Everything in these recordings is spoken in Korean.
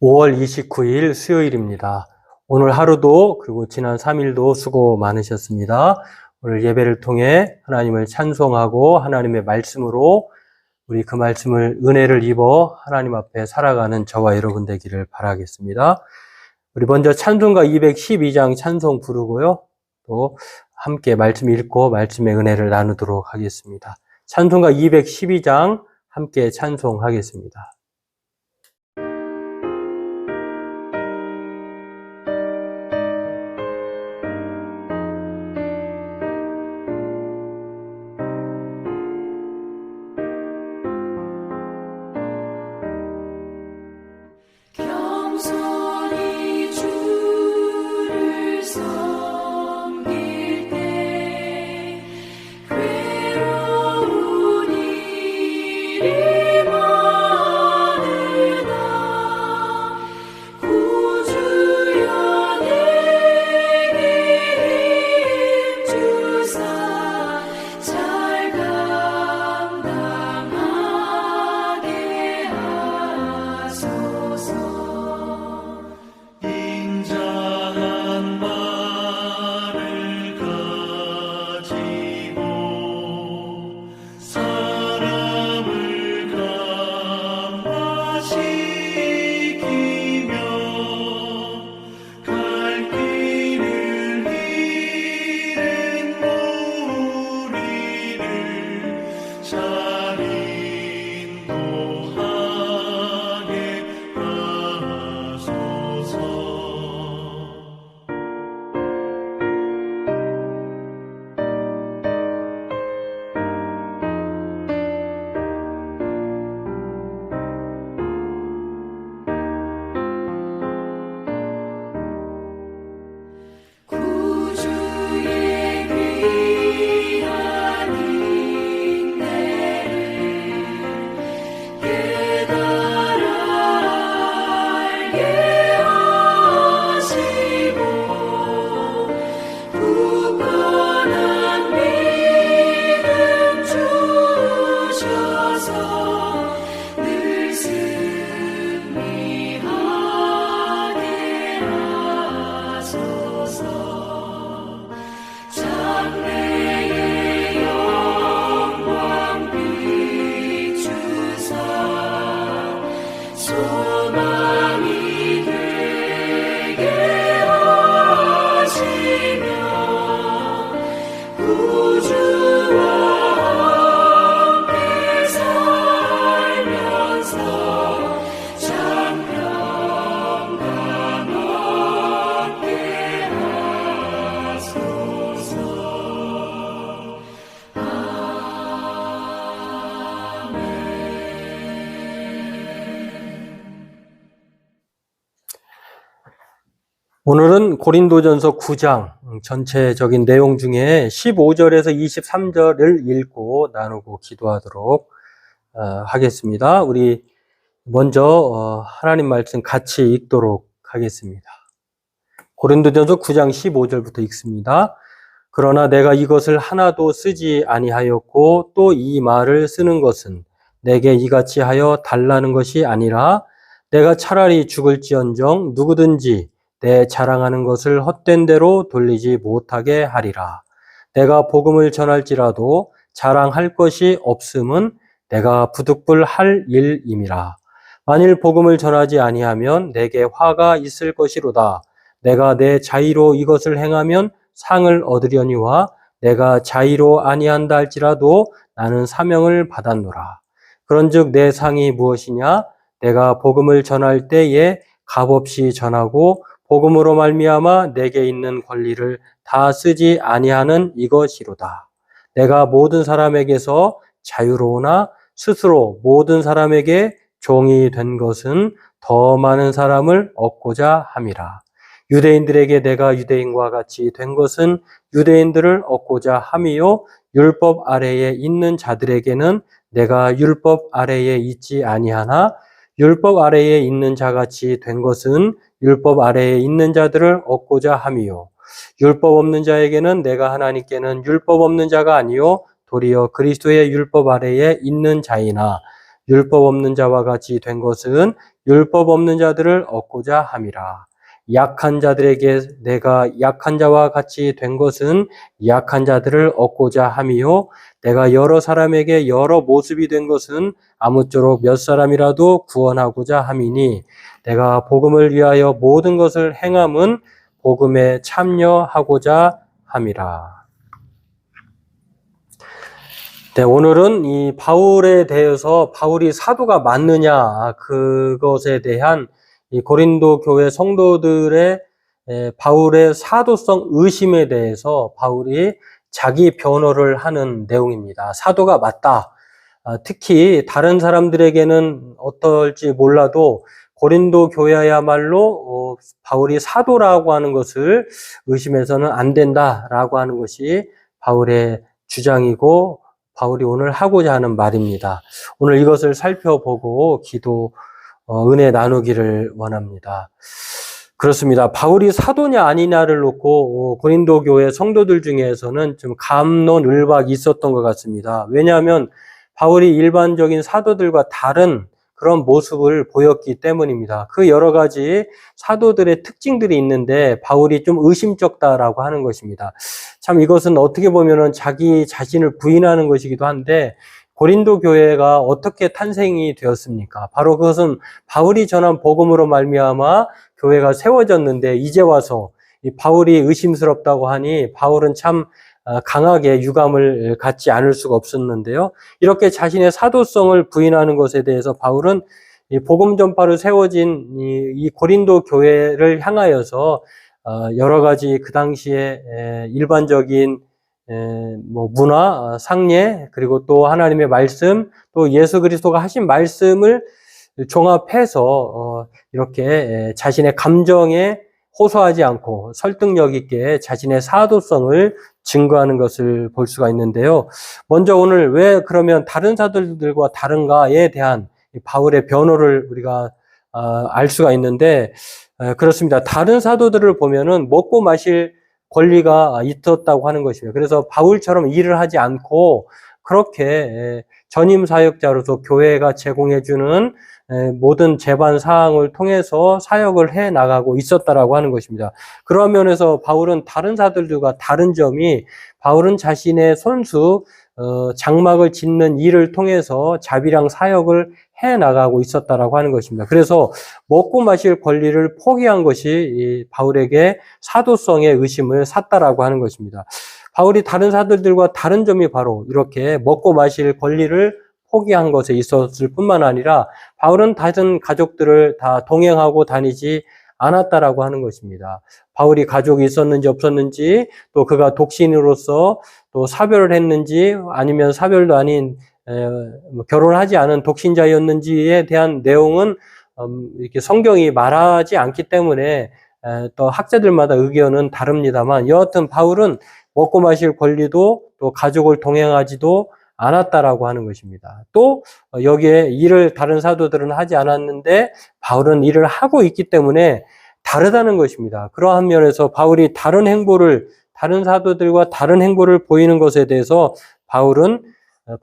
5월 29일 수요일입니다. 오늘 하루도 그리고 지난 3일도 수고 많으셨습니다. 오늘 예배를 통해 하나님을 찬송하고 하나님의 말씀으로 우리 그 말씀을 은혜를 입어 하나님 앞에 살아가는 저와 여러분 되기를 바라겠습니다. 우리 먼저 찬송가 212장 찬송 부르고요. 또 함께 말씀 읽고 말씀의 은혜를 나누도록 하겠습니다. 찬송가 212장 함께 찬송하겠습니다. 오늘은 고린도전서 9장 전체적인 내용 중에 15절에서 23절을 읽고 나누고 기도하도록 하겠습니다. 우리 먼저 하나님 말씀 같이 읽도록 하겠습니다. 고린도전서 9장 15절부터 읽습니다. 그러나 내가 이것을 하나도 쓰지 아니하였고 또 이 말을 쓰는 것은 내게 이같이 하여 달라는 것이 아니라 내가 차라리 죽을지언정 누구든지 내 자랑하는 것을 헛된 대로 돌리지 못하게 하리라. 내가 복음을 전할지라도 자랑할 것이 없음은 내가 부득불할 일임이라. 만일 복음을 전하지 아니하면 내게 화가 있을 것이로다. 내가 내 자의로 이것을 행하면 상을 얻으려니와 내가 자의로 아니한다 할지라도 나는 사명을 받았노라. 그런즉 내 상이 무엇이냐? 내가 복음을 전할 때에 값없이 전하고 복음으로 말미암아 내게 있는 권리를 다 쓰지 아니하는 이것이로다. 내가 모든 사람에게서 자유로우나 스스로 모든 사람에게 종이 된 것은 더 많은 사람을 얻고자 함이라. 유대인들에게 내가 유대인과 같이 된 것은 유대인들을 얻고자 함이요 율법 아래에 있는 자들에게는 내가 율법 아래에 있지 아니하나 율법 아래에 있는 자같이 된 것은 율법 아래에 있는 자들을 얻고자 함이요 율법 없는 자에게는 내가 하나님께는 율법 없는 자가 아니요 도리어 그리스도의 율법 아래에 있는 자이나 율법 없는 자와 같이 된 것은 율법 없는 자들을 얻고자 함이라. 약한 자들에게 내가 약한 자와 같이 된 것은 약한 자들을 얻고자 함이요. 내가 여러 사람에게 여러 모습이 된 것은 아무쪼록 몇 사람이라도 구원하고자 함이니 내가 복음을 위하여 모든 것을 행함은 복음에 참여하고자 함이라. 네, 오늘은 이 바울에 대해서 바울이 사도가 맞느냐 그것에 대한 이 고린도 교회 성도들의 바울의 사도성 의심에 대해서 바울이 자기 변호를 하는 내용입니다. 사도가 맞다. 특히 다른 사람들에게는 어떨지 몰라도 고린도 교회야말로 바울이 사도라고 하는 것을 의심해서는 안 된다라고 하는 것이 바울의 주장이고 바울이 오늘 하고자 하는 말입니다. 오늘 이것을 살펴보고 은혜 나누기를 원합니다. 그렇습니다. 바울이 사도냐 아니냐를 놓고 고린도 교회 성도들 중에서는 좀 갑론을박이 있었던 것 같습니다. 왜냐하면 바울이 일반적인 사도들과 다른 그런 모습을 보였기 때문입니다. 그 여러 가지 사도들의 특징들이 있는데 바울이 좀 의심쩍다라고 하는 것입니다. 참 이것은 어떻게 보면은 자기 자신을 부인하는 것이기도 한데 고린도 교회가 어떻게 탄생이 되었습니까? 바로 그것은 바울이 전한 복음으로 말미암아 교회가 세워졌는데 이제 와서 이 바울이 의심스럽다고 하니 바울은 참 강하게 유감을 갖지 않을 수가 없었는데요. 이렇게 자신의 사도성을 부인하는 것에 대해서 바울은 이 복음 전파로 세워진 이 고린도 교회를 향하여서 여러 가지 그 당시에 일반적인 문화, 상례, 그리고 또 하나님의 말씀, 또 예수 그리스도가 하신 말씀을 종합해서 이렇게 자신의 감정에 호소하지 않고 설득력 있게 자신의 사도성을 증거하는 것을 볼 수가 있는데요. 먼저 오늘 왜 그러면 다른 사도들과 다른가에 대한 바울의 변호를 우리가 알 수가 있는데 그렇습니다. 다른 사도들을 보면은 먹고 마실 권리가 있었다고 하는 것이에요. 그래서 바울처럼 일을 하지 않고 그렇게 전임 사역자로서 교회가 제공해주는 모든 제반 사항을 통해서 사역을 해 나가고 있었다라고 하는 것입니다. 그런 면에서 바울은 다른 사도들과 다른 점이 바울은 자신의 손수 장막을 짓는 일을 통해서 자비랑 사역을 해 나가고 있었다라고 하는 것입니다. 그래서 먹고 마실 권리를 포기한 것이 이 바울에게 사도성의 의심을 샀다라고 하는 것입니다. 바울이 다른 사도들과 다른 점이 바로 이렇게 먹고 마실 권리를 포기한 것에 있었을 뿐만 아니라 바울은 다른 가족들을 다 동행하고 다니지 않았다라고 하는 것입니다. 바울이 가족이 있었는지 없었는지 또 그가 독신으로서 또 사별을 했는지 아니면 사별도 아닌 결혼하지 않은 독신자였는지에 대한 내용은 이렇게 성경이 말하지 않기 때문에 또 학자들마다 의견은 다릅니다만 여하튼 바울은 먹고 마실 권리도 또 가족을 동행하지도 않았다라고 하는 것입니다. 또 여기에 일을 다른 사도들은 하지 않았는데 바울은 일을 하고 있기 때문에 다르다는 것입니다. 그러한 면에서 바울이 다른 사도들과 다른 행보를 보이는 것에 대해서 바울은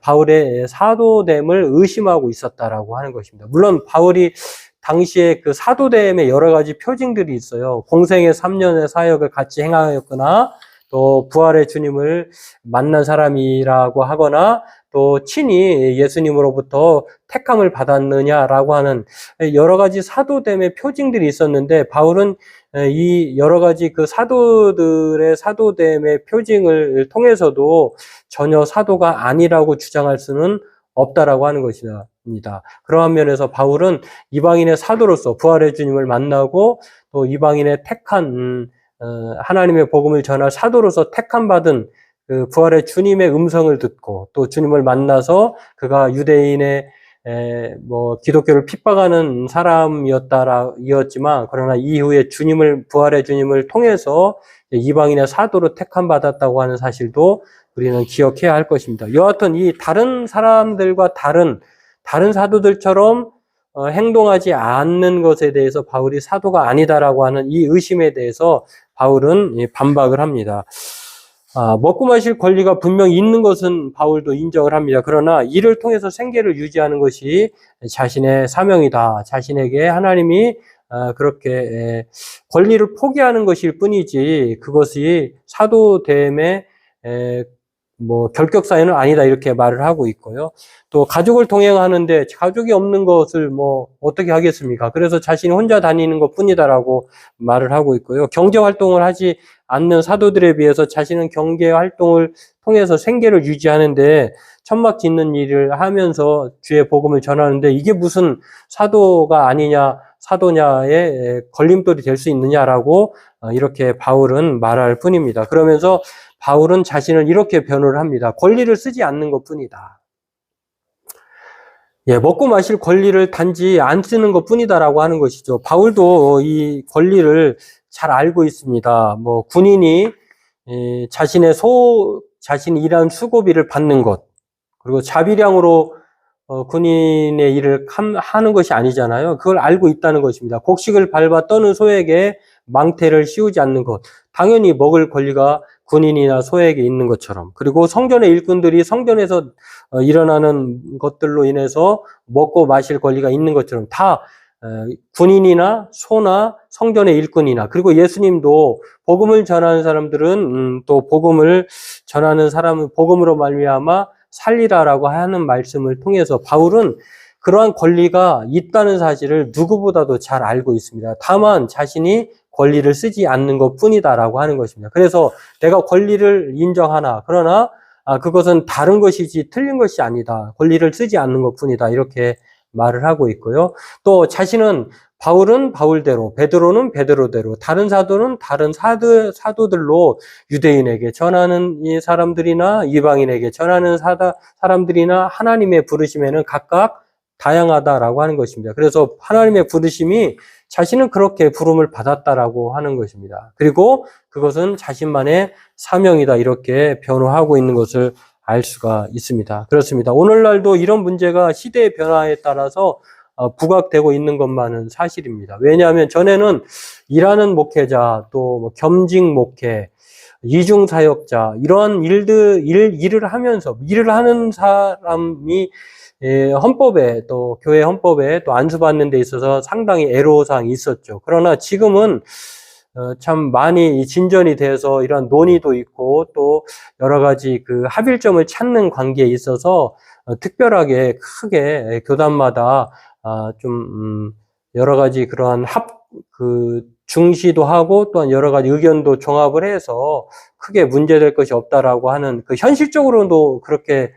바울의 사도됨을 의심하고 있었다라고 하는 것입니다. 물론 바울이 당시에 그 사도됨의 여러 가지 표징들이 있어요. 공생의 3년의 사역을 같이 행하였거나 또 부활의 주님을 만난 사람이라고 하거나 또 친히 예수님으로부터 택함을 받았느냐라고 하는 여러 가지 사도됨의 표징들이 있었는데 바울은 이 여러 가지 그 사도들의 사도됨의 표징을 통해서도 전혀 사도가 아니라고 주장할 수는 없다라고 하는 것입니다. 그러한 면에서 바울은 이방인의 사도로서 부활의 주님을 만나고 또 이방인의 택한 하나님의 복음을 전할 사도로서 택함받은 그 부활의 주님의 음성을 듣고 또 주님을 만나서 그가 유대인의 기독교를 핍박하는 사람이었지만 그러나 이후에 부활의 주님을 통해서 이방인의 사도로 택함받았다고 하는 사실도 우리는 기억해야 할 것입니다. 여하튼 이 다른 사람들과 다른 사도들처럼 행동하지 않는 것에 대해서 바울이 사도가 아니다라고 하는 이 의심에 대해서 바울은 반박을 합니다. 먹고 마실 권리가 분명히 있는 것은 바울도 인정을 합니다. 그러나 이를 통해서 생계를 유지하는 것이 자신의 사명이다. 자신에게 하나님이 그렇게 권리를 포기하는 것일 뿐이지 그것이 사도됨의 결격 사유는 아니다 이렇게 말을 하고 있고요. 또 가족을 동행하는데 가족이 없는 것을 어떻게 하겠습니까? 그래서 자신이 혼자 다니는 것뿐이다라고 말을 하고 있고요. 경제 활동을 하지 않는 사도들에 비해서 자신은 경제 활동을 통해서 생계를 유지하는데 천막 짓는 일을 하면서 주의 복음을 전하는데 이게 무슨 사도가 아니냐, 사도냐의 걸림돌이 될 수 있느냐라고 이렇게 바울은 말할 뿐입니다. 그러면서 바울은 자신을 이렇게 변호를 합니다. 권리를 쓰지 않는 것뿐이다. 먹고 마실 권리를 단지 안 쓰는 것뿐이다라고 하는 것이죠. 바울도 이 권리를 잘 알고 있습니다. 군인이 자신이 일한 수고비를 받는 것, 그리고 자비량으로 군인의 일을 하는 것이 아니잖아요. 그걸 알고 있다는 것입니다. 곡식을 밟아 떠는 소에게 망태를 씌우지 않는 것. 당연히 먹을 권리가 군인이나 소에게 있는 것처럼. 그리고 성전의 일꾼들이 성전에서 일어나는 것들로 인해서 먹고 마실 권리가 있는 것처럼 다 군인이나 소나 성전의 일꾼이나 그리고 예수님도 복음을 전하는 사람들은 또 복음을 전하는 사람은 복음으로 말미암아 살리라라고 하는 말씀을 통해서 바울은 그러한 권리가 있다는 사실을 누구보다도 잘 알고 있습니다. 다만 자신이 권리를 쓰지 않는 것뿐이다라고 하는 것입니다. 그래서 내가 권리를 인정하나 그러나 그것은 다른 것이지 틀린 것이 아니다. 권리를 쓰지 않는 것뿐이다. 이렇게 말을 하고 있고요. 또 자신은 바울은 바울대로, 베드로는 베드로대로, 다른 사도는 다른 사도들로 유대인에게 전하는 이 사람들이나 이방인에게 전하는 사람들이나 하나님의 부르심에는 각각 다양하다라고 하는 것입니다. 그래서 하나님의 부르심이 자신은 그렇게 부름을 받았다라고 하는 것입니다. 그리고 그것은 자신만의 사명이다 이렇게 변호하고 있는 것을 알 수가 있습니다. 그렇습니다. 오늘날도 이런 문제가 시대의 변화에 따라서 부각되고 있는 것만은 사실입니다. 왜냐하면 전에는 일하는 목회자, 또 겸직 목회, 이중 사역자 이런 일을 하면서 일을 하는 사람이 헌법에 또 교회 헌법에 또 안수받는 데 있어서 상당히 애로사항이 있었죠. 그러나 지금은 참 많이 진전이 돼서 이런 논의도 있고 또 여러 가지 그 합일점을 찾는 관계에 있어서 특별하게 크게 교단마다 좀 여러 가지 그러한 중시도 하고 또한 여러 가지 의견도 종합을 해서 크게 문제될 것이 없다라고 하는 그 현실적으로도 그렇게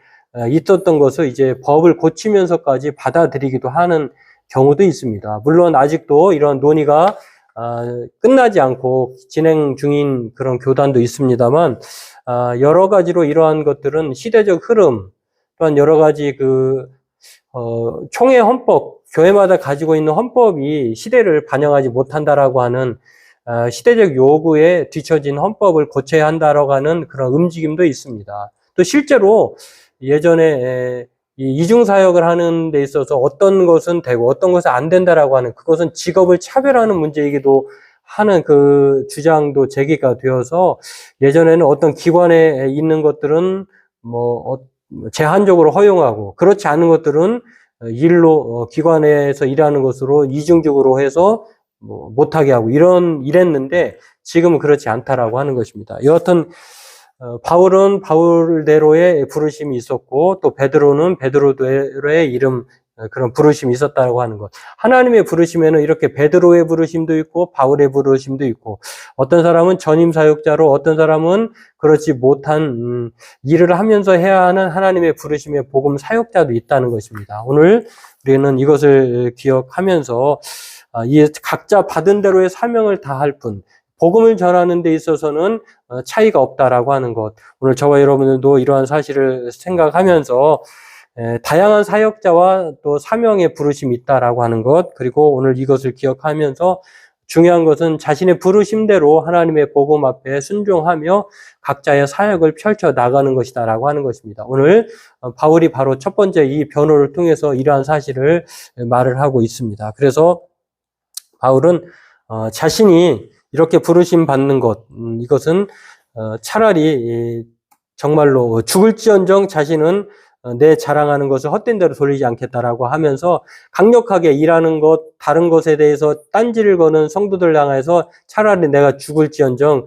있었던 것을 이제 법을 고치면서까지 받아들이기도 하는 경우도 있습니다. 물론 아직도 이런 논의가 끝나지 않고 진행 중인 그런 교단도 있습니다만 여러 가지로 이러한 것들은 시대적 흐름 또한 여러 가지 총회 헌법, 교회마다 가지고 있는 헌법이 시대를 반영하지 못한다라고 하는 시대적 요구에 뒤처진 헌법을 고쳐야 한다라고 하는 그런 움직임도 있습니다. 또 실제로 예전에 이중사역을 하는 데 있어서 어떤 것은 되고 어떤 것은 안 된다라고 하는 그것은 직업을 차별하는 문제이기도 하는 그 주장도 제기가 되어서 예전에는 어떤 기관에 있는 것들은 제한적으로 허용하고 그렇지 않은 것들은 기관에서 일하는 것으로 이중적으로 해서 못하게 하고 이랬는데 지금은 그렇지 않다라고 하는 것입니다. 여하튼 바울은 바울대로의 부르심이 있었고 또 베드로는 베드로대로의 그런 부르심이 있었다고 하는 것. 하나님의 부르심에는 이렇게 베드로의 부르심도 있고 바울의 부르심도 있고 어떤 사람은 전임 사역자로 어떤 사람은 그렇지 못한 일을 하면서 해야 하는 하나님의 부르심의 복음 사역자도 있다는 것입니다. 오늘 우리는 이것을 기억하면서 이 각자 받은 대로의 사명을 다할 뿐 복음을 전하는 데 있어서는 차이가 없다라고 하는 것. 오늘 저와 여러분들도 이러한 사실을 생각하면서 다양한 사역자와 또 사명의 부르심이 있다라고 하는 것. 그리고 오늘 이것을 기억하면서 중요한 것은 자신의 부르심대로 하나님의 복음 앞에 순종하며 각자의 사역을 펼쳐 나가는 것이다라고 하는 것입니다. 오늘 바울이 바로 첫 번째 이 변호를 통해서 이러한 사실을 말을 하고 있습니다. 그래서 바울은 자신이 이렇게 부르심 받는 것, 이것은 차라리 정말로 죽을지언정 자신은 내 자랑하는 것을 헛된 대로 돌리지 않겠다라고 하면서 강력하게 일하는 것, 다른 것에 대해서 딴지를 거는 성도들 향해서 차라리 내가 죽을지언정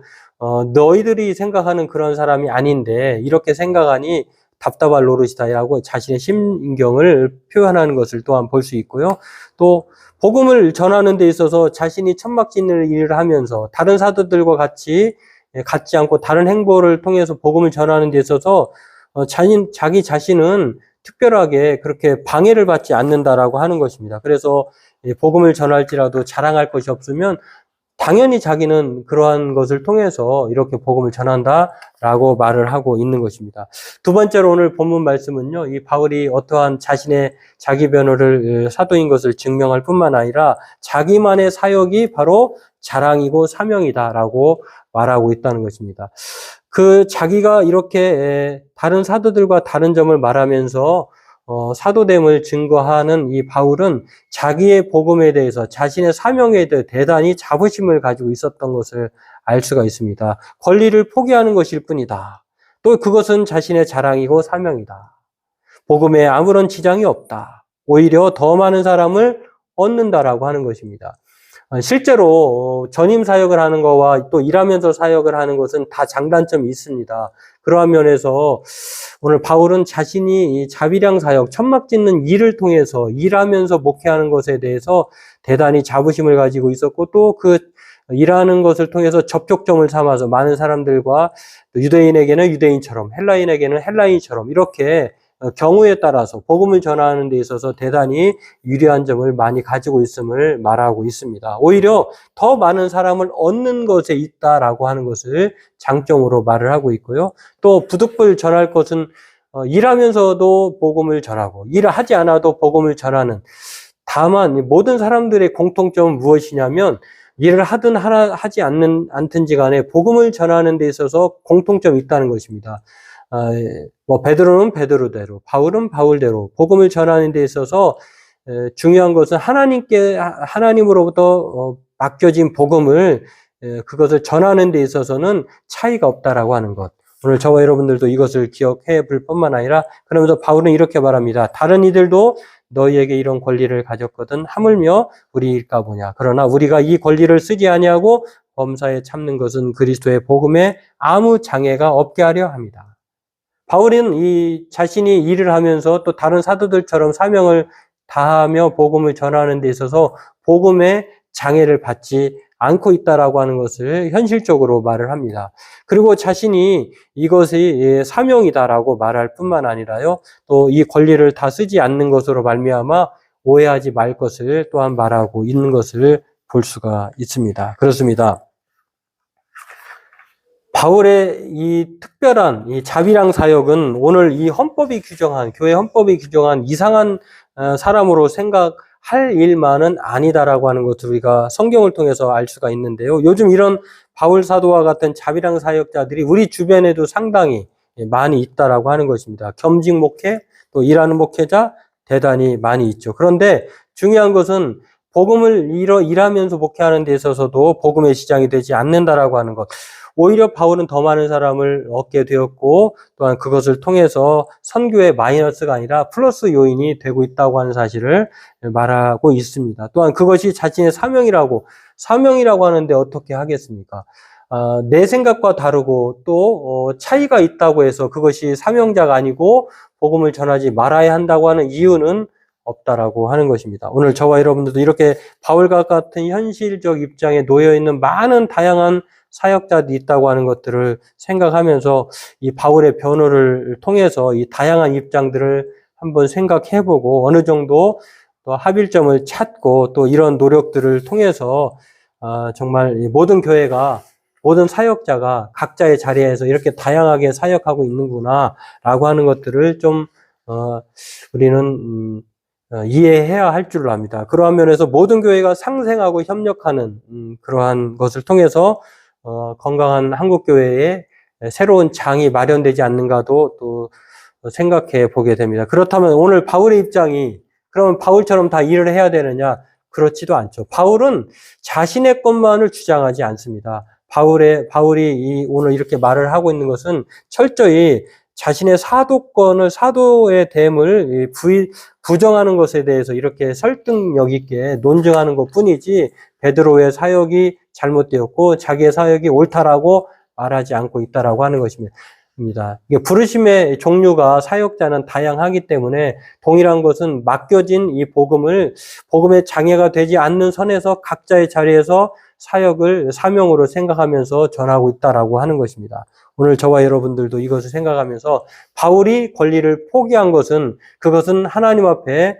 너희들이 생각하는 그런 사람이 아닌데 이렇게 생각하니 답답할 노릇이다라고 자신의 심경을 표현하는 것을 또한 볼 수 있고요. 또 복음을 전하는 데 있어서 자신이 천막 짓는 일을 하면서 다른 사도들과 같이 갖지 않고 다른 행보를 통해서 복음을 전하는 데 있어서 자기 자신은 특별하게 그렇게 방해를 받지 않는다라고 하는 것입니다. 그래서 복음을 전할지라도 자랑할 것이 없으면 당연히 자기는 그러한 것을 통해서 이렇게 복음을 전한다라고 말을 하고 있는 것입니다. 두 번째로 오늘 본문 말씀은요, 이 바울이 어떠한 자신의 자기 변호를 사도인 것을 증명할 뿐만 아니라 자기만의 사역이 바로 자랑이고 사명이다라고 말하고 있다는 것입니다. 자기가 이렇게 다른 사도들과 다른 점을 말하면서 사도됨을 증거하는 이 바울은 자기의 복음에 대해서 자신의 사명에 대해 대단히 자부심을 가지고 있었던 것을 알 수가 있습니다. 권리를 포기하는 것일 뿐이다. 또 그것은 자신의 자랑이고 사명이다. 복음에 아무런 지장이 없다. 오히려 더 많은 사람을 얻는다라고 하는 것입니다. 실제로 전임 사역을 하는 거와 또 일하면서 사역을 하는 것은 다 장단점이 있습니다. 그러한 면에서 오늘 바울은 자신이 자비량 사역, 천막 짓는 일을 통해서 일하면서 목회하는 것에 대해서 대단히 자부심을 가지고 있었고 또 일하는 것을 통해서 접촉점을 삼아서 많은 사람들과 유대인에게는 유대인처럼 헬라인에게는 헬라인처럼 이렇게 경우에 따라서 복음을 전하는 데 있어서 대단히 유리한 점을 많이 가지고 있음을 말하고 있습니다. 오히려 더 많은 사람을 얻는 것에 있다라고 하는 것을 장점으로 말을 하고 있고요. 또 부득불 전할 것은 일하면서도 복음을 전하고 일을 하지 않아도 복음을 전하는 다만 모든 사람들의 공통점은 무엇이냐면 일을 하든 하지 않든지 간에 복음을 전하는 데 있어서 공통점이 있다는 것입니다. 베드로는 베드로대로, 바울은 바울대로 복음을 전하는 데 있어서 중요한 것은 하나님으로부터 맡겨진 복음을 그것을 전하는 데 있어서는 차이가 없다라고 하는 것. 오늘 저와 여러분들도 이것을 기억해 볼 뿐만 아니라 그러면서 바울은 이렇게 말합니다. 다른 이들도 너희에게 이런 권리를 가졌거든 하물며 우리일까 보냐. 그러나 우리가 이 권리를 쓰지 아니하고 범사에 참는 것은 그리스도의 복음에 아무 장애가 없게 하려 합니다. 바울은 자신이 일을 하면서 또 다른 사도들처럼 사명을 다하며 복음을 전하는 데 있어서 복음에 장애를 받지 않고 있다라고 하는 것을 현실적으로 말을 합니다. 그리고 자신이 이것이 사명이다라고 말할 뿐만 아니라요, 또 이 권리를 다 쓰지 않는 것으로 말미암아 오해하지 말 것을 또한 말하고 있는 것을 볼 수가 있습니다. 그렇습니다. 바울의 이 특별한 이 자비량 사역은 오늘 이 교회 헌법이 규정한 이상한 사람으로 생각할 일만은 아니다라고 하는 것을 우리가 성경을 통해서 알 수가 있는데요. 요즘 이런 바울 사도와 같은 자비량 사역자들이 우리 주변에도 상당히 많이 있다라고 하는 것입니다. 겸직 목회, 또 일하는 목회자 대단히 많이 있죠. 그런데 중요한 것은 복음을 일하면서 목회하는 데 있어서도 복음의 시장이 되지 않는다라고 하는 것. 오히려 바울은 더 많은 사람을 얻게 되었고 또한 그것을 통해서 선교의 마이너스가 아니라 플러스 요인이 되고 있다고 하는 사실을 말하고 있습니다. 또한 그것이 자신의 사명이라고 하는데 어떻게 하겠습니까? 내 생각과 다르고 또 차이가 있다고 해서 그것이 사명자가 아니고 복음을 전하지 말아야 한다고 하는 이유는 없다라고 하는 것입니다. 오늘 저와 여러분들도 이렇게 바울과 같은 현실적 입장에 놓여 있는 많은 다양한 사역자들이 있다고 하는 것들을 생각하면서 이 바울의 변호를 통해서 이 다양한 입장들을 한번 생각해보고 어느 정도 또 합일점을 찾고 또 이런 노력들을 통해서 정말 모든 교회가 모든 사역자가 각자의 자리에서 이렇게 다양하게 사역하고 있는구나라고 하는 것들을 좀 우리는 이해해야 할 줄로 압니다. 그러한 면에서 모든 교회가 상생하고 협력하는 그러한 것을 통해서 건강한 한국교회에 새로운 장이 마련되지 않는가도 또 생각해 보게 됩니다. 그렇다면 오늘 바울의 입장이 그러면 바울처럼 다 일을 해야 되느냐? 그렇지도 않죠. 바울은 자신의 것만을 주장하지 않습니다. 바울이 오늘 이렇게 말을 하고 있는 것은 철저히 자신의 사도의 됨을 부정하는 것에 대해서 이렇게 설득력 있게 논증하는 것 뿐이지, 베드로의 사역이 잘못되었고 자기의 사역이 옳다라고 말하지 않고 있다라고 하는 것입니다. 부르심의 종류가 사역자는 다양하기 때문에 동일한 것은 맡겨진 이 복음의 장애가 되지 않는 선에서 각자의 자리에서 사역을 사명으로 생각하면서 전하고 있다라고 하는 것입니다. 오늘 저와 여러분들도 이것을 생각하면서 바울이 권리를 포기한 것은 그것은 하나님 앞에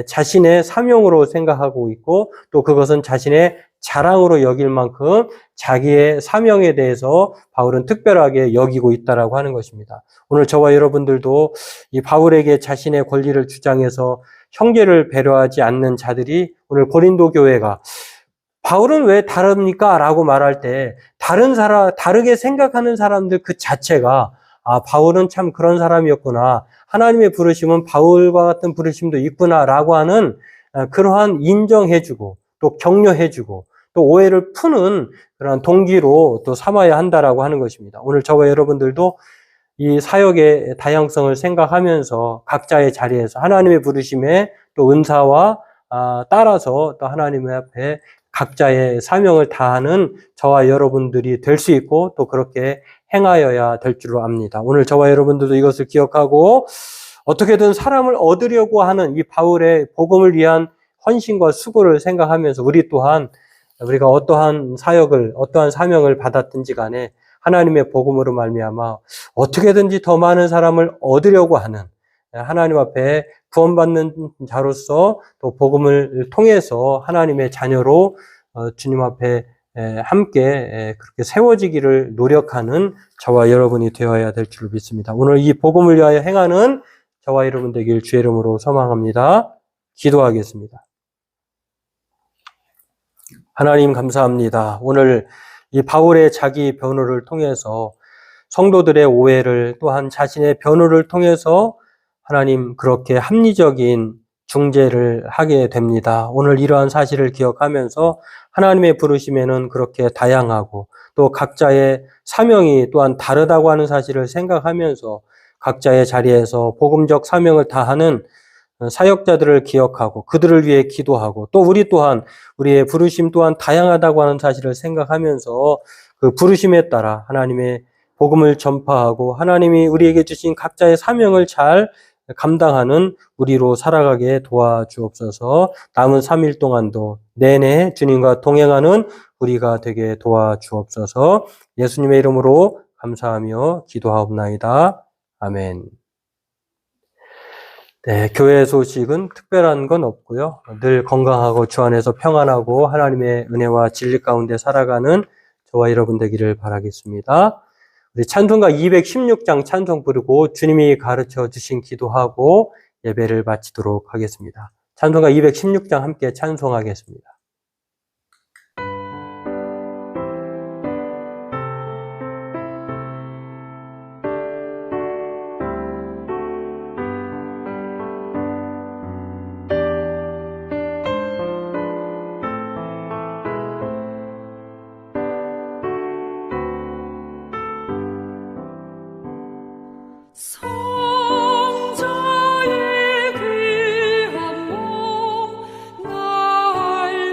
자신의 사명으로 생각하고 있고, 또 그것은 자신의 자랑으로 여길 만큼 자기의 사명에 대해서 바울은 특별하게 여기고 있다라고 하는 것입니다. 오늘 저와 여러분들도 이 바울에게 자신의 권리를 주장해서 형제를 배려하지 않는 자들이 오늘 고린도 교회가 바울은 왜 다릅니까? 라고 말할 때 다르게 생각하는 사람들 그 자체가 바울은 참 그런 사람이었구나, 하나님의 부르심은 바울과 같은 부르심도 있구나라고 하는 그러한 인정해주고 또 격려해주고 또 오해를 푸는 그런 동기로 또 삼아야 한다라고 하는 것입니다. 오늘 저와 여러분들도 이 사역의 다양성을 생각하면서 각자의 자리에서 하나님의 부르심에 또 은사와 따라서 또 하나님 앞에 각자의 사명을 다하는 저와 여러분들이 될 수 있고 또 그렇게 행하여야 될 줄로 압니다. 오늘 저와 여러분들도 이것을 기억하고 어떻게든 사람을 얻으려고 하는 이 바울의 복음을 위한 헌신과 수고를 생각하면서 우리가 어떠한 사역을, 어떠한 사명을 받았든지 간에 하나님의 복음으로 말미암아 어떻게든지 더 많은 사람을 얻으려고 하는, 하나님 앞에 구원받는 자로서 또 복음을 통해서 하나님의 자녀로 주님 앞에 함께 그렇게 세워지기를 노력하는 저와 여러분이 되어야 될 줄 믿습니다. 오늘 이 복음을 위하여 행하는 저와 여러분 되길 주의 이름으로 소망합니다. 기도하겠습니다. 하나님 감사합니다. 오늘 이 바울의 자기 변호를 통해서 성도들의 오해를, 또한 자신의 변호를 통해서 하나님 그렇게 합리적인 중재를 하게 됩니다. 오늘 이러한 사실을 기억하면서 하나님의 부르심에는 그렇게 다양하고 또 각자의 사명이 또한 다르다고 하는 사실을 생각하면서 각자의 자리에서 복음적 사명을 다하는 사역자들을 기억하고 그들을 위해 기도하고, 또 우리 또한 우리의 부르심 또한 다양하다고 하는 사실을 생각하면서 그 부르심에 따라 하나님의 복음을 전파하고 하나님이 우리에게 주신 각자의 사명을 잘 감당하는 우리로 살아가게 도와주옵소서. 남은 3일 동안도 내내 주님과 동행하는 우리가 되게 도와주옵소서. 예수님의 이름으로 감사하며 기도하옵나이다. 아멘. 네, 교회 소식은 특별한 건 없고요. 늘 건강하고 주 안에서 평안하고 하나님의 은혜와 진리 가운데 살아가는 저와 여러분 되기를 바라겠습니다. 우리 찬송가 216장 찬송 부르고 주님이 가르쳐 주신 기도하고 예배를 마치도록 하겠습니다. 찬송가 216장 함께 찬송하겠습니다. 성자의 귀한 몸 날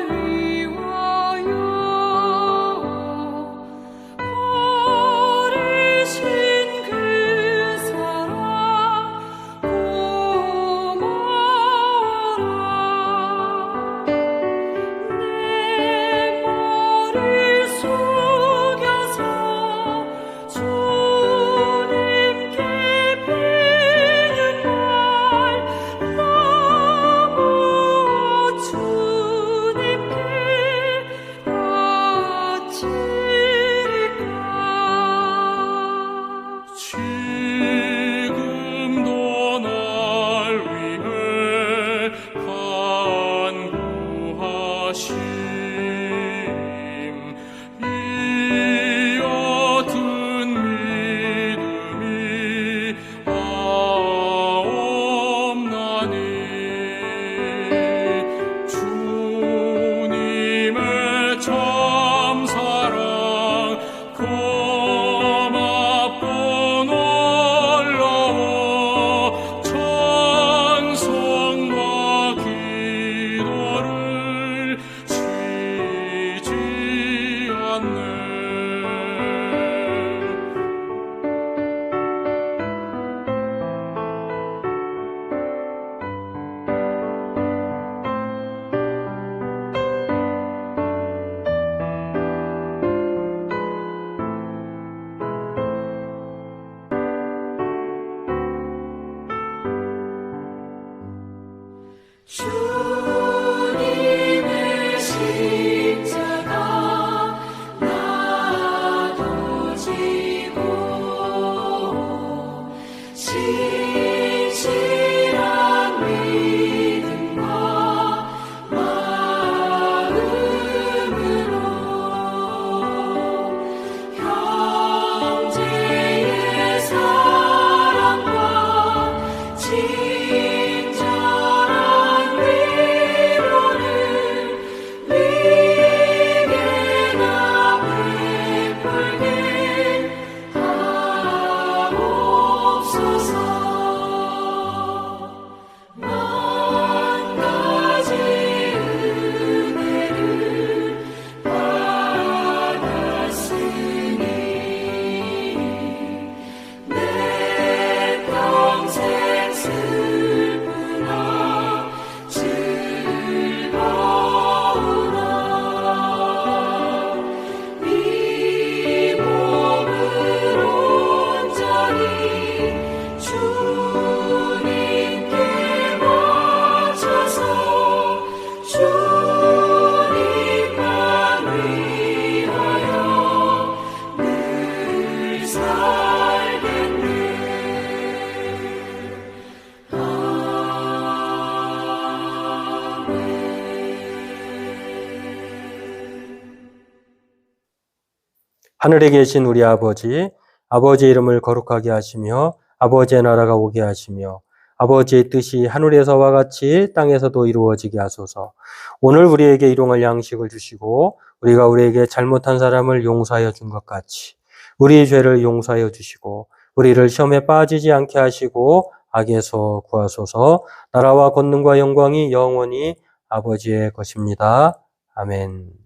주님의 십자가 나도 지고 진실한 믿음과 마음으로 형제의 사랑과 친절한 위로를 위게나 베풀게 하옵소서. 만 가지 은혜를 받았으니 내 평생 슬프나 즐거우나 이 몸을 온전히 주님께 바쳐서 주님만 위하여 늘 살겠네. 하늘에 계신 우리 아버지, 아버지의 이름을 거룩하게 하시며 아버지의 나라가 오게 하시며 아버지의 뜻이 하늘에서와 같이 땅에서도 이루어지게 하소서. 오늘 우리에게 일용할 양식을 주시고 우리가 우리에게 잘못한 사람을 용서하여 준 것 같이 우리의 죄를 용서하여 주시고 우리를 시험에 빠지지 않게 하시고 악에서 구하소서. 나라와 권능과 영광이 영원히 아버지의 것입니다. 아멘.